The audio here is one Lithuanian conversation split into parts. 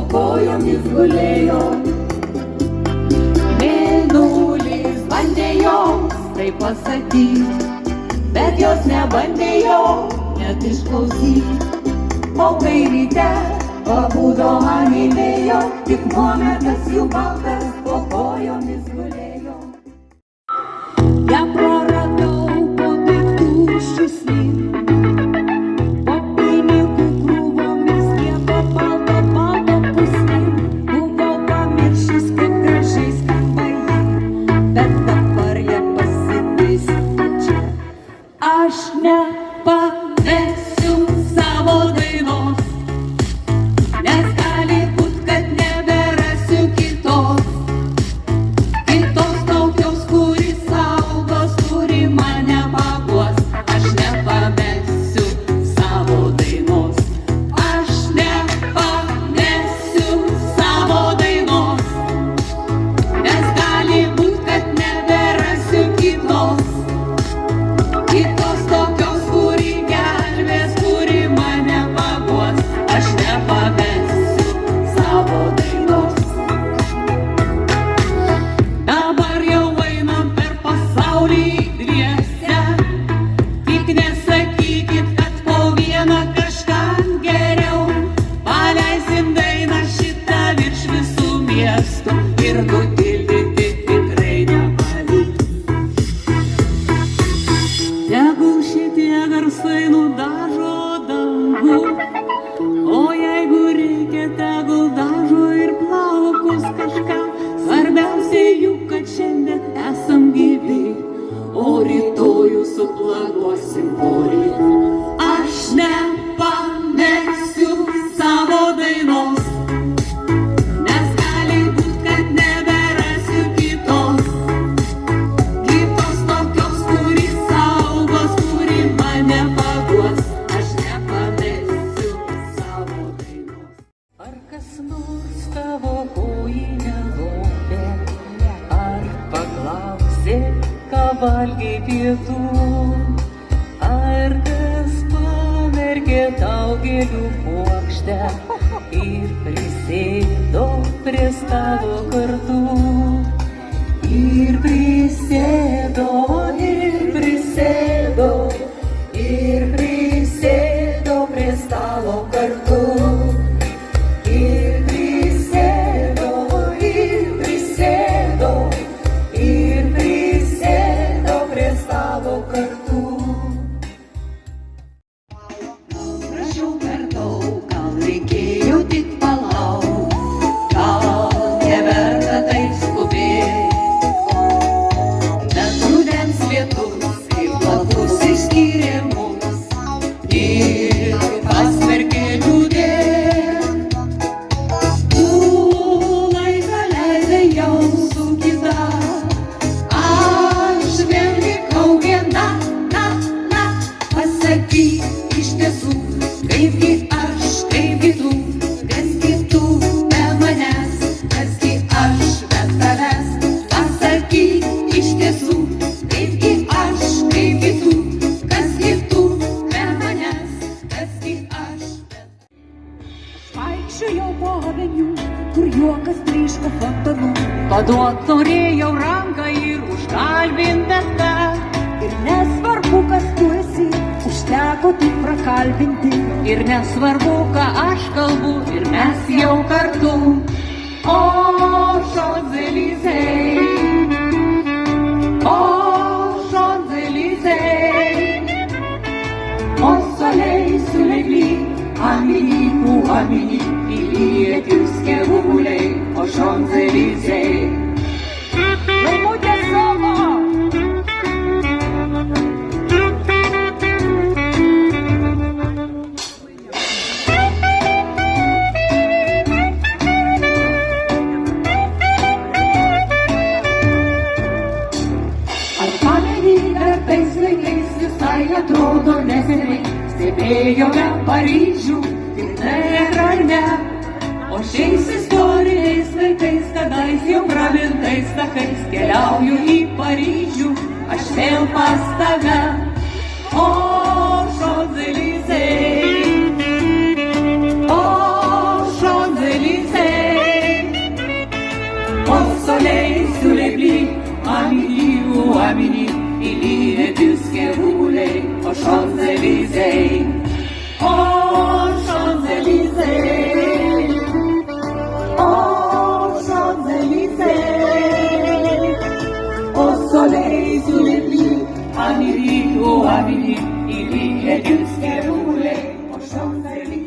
Kojomis gulėjo, mėnulis bandė jos tai pasakyt, bet jos nebandė jo net išklausyt. O kai ryte pabudo mylėjo, tik momentas jų baltas po kojomis gulėjo. Ja praradau po daiktų šusly, aš nepamesiu savo dainos, nes gali būt, kad neberasiu kitos tokios, kuri saugos, kuri mane paguos. Aš nepamesiu savo dainos, aš nepamesiu savo dainos, nes gali būt, kad neberasiu kitos tokios, kuri gelbės, kuri mane paguos. Aš nepamesiu savo dainos. Dabar jau einam per pasaulį dviese, tik nesakykit, kad po vieną kažkam geriau. Paleisim dainą šitą virš visų miestų ir nutildyti tikrai nepavyks. Tegul šitie garsai nudažo dangų, o jeigu reikia, tegul dažo ir plaukus kažką. Svarbiausia juk, kad šiandien esam gyvi, o rytojų suplanuosim poryt. Aš nepamesiu savo dainos, nes gali būt, kad neberasiu kitos tokios, kuri saugos, kuri mane paguos. Aš nepamesiu savo dainos. Ar kas nors tavo kojinę lopė, ar paklausė, ką valgei pietų, ar kas pamerkė tau gėlių puokštę ir prisėdo prie stalo kartu. Ir prisėdo, ir prisėdo, ir prisėdo prie stalo kartu. Ir prisėdo, ir prisėdo, ir prisėdo prie stalo kartu. Prašiau per daug, gal reikėjo tik palauk, gal neverta taip skubėti. Lietus kaip platus išskyrė mus ir pasmerkė liūdėt. Tu laiką leidai jau su kita, aš vėl likau viena. Pasakyk iš tiesų, kaipgi aš, kaipgi tu, kasgi tu be manęs, kasgi aš be tavęs. Pasakyk iš tiesų, kaipgi aš, kaipgi tu, kasgi tu be manęs, kasgi aš be tavęs. Vaikščiojau po aveniu, kur juokas tryško fontanu, paduot norėjau ranką ir užkalbint tave. Ir nesvarbu, kas tu esi, užteko tik prakalbinti. Ir nesvarbu, ką aš kalbu, ir mes jau kartu. O Champs-Élysées, au Champs-Élysées, au soleil sous les glis, à midi, il y a du scarou. Champs-Élysées. Laimutė solo. Ar pameni, dar tais laikais visai atrodo neseniai stebėjome Paryžių ir ekrane, o šiais istoriniais laikais kadais jau pramintais takais keliauju į Paryžių, aš vėl pas tave, o Champs-Élysées, o Champs-Élysées, au soleil sous les plis, Amélie ou Amélie, il y a du ski roulé aux Champs-Élysées, aux Champs-Élysées, aux Champs-Élysées, au soleil sous les plis, Amélie ou Amélie, il y a du ski roulé aux Champs-Élysées.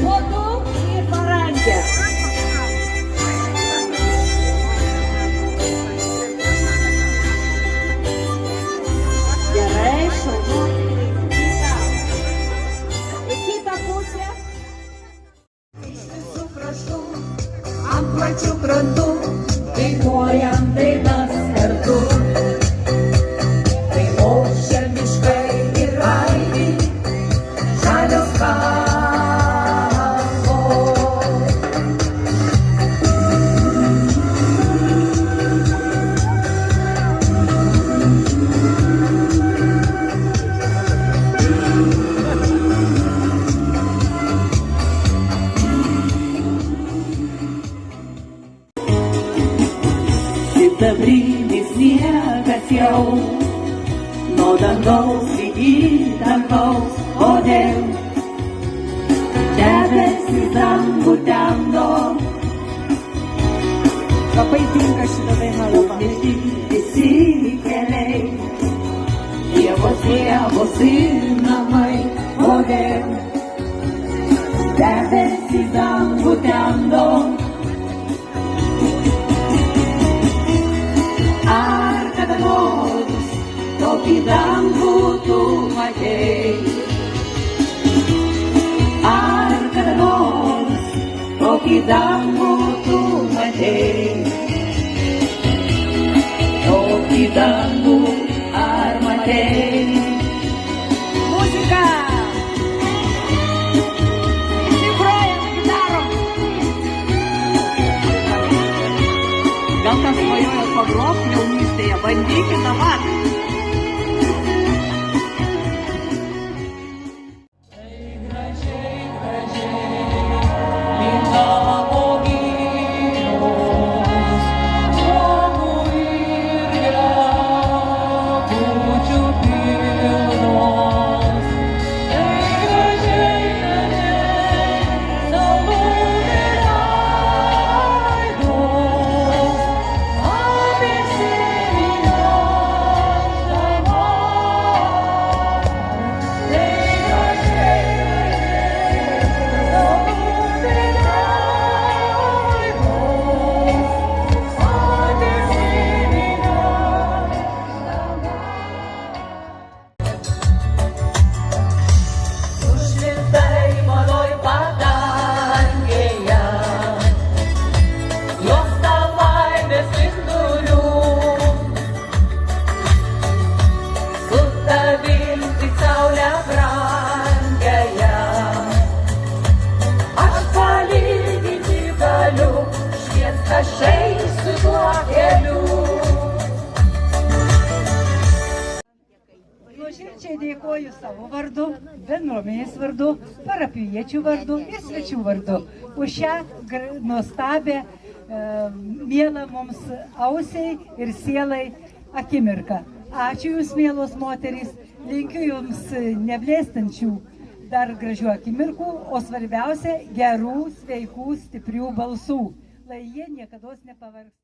Uodų ir parangė. Gerai, šaunu. Į kitą pusę. Su kraštu, ant plačių krantų, dainuojam dainas kartu. Tai ošia miškai ir aidi, žalios kalvos. Sidabrinis sniegas jau nuo dangaus iki dangaus, kodėl debesys dangų temdo, Labai tinka šitą dainą dabar. visi keliai, pievos ir namai, kodėl debesys dangų temdo. Ar kada nors tokį dangų tu matei? Ar kada nors tokį dangų tu matei? Tokį dangų ar matei? Muzika. Visi grojam gitarom. Gal kas svajojot pagrot jaunystėje, bandykit dabar. Nuoširdžiai dėkoju savo vardu, bendruomenės vardu, parapijiečių vardu ir svečių vardu už šią nuostabę, mielą mums ausiai ir sielai akimirką. Ačiū Jūs, mielos moterys, linkiu Jums neblėstančių dar gražių akimirkų, o svarbiausia gerų, sveikų, stiprių balsų. Lai jie niekados nepavargsta.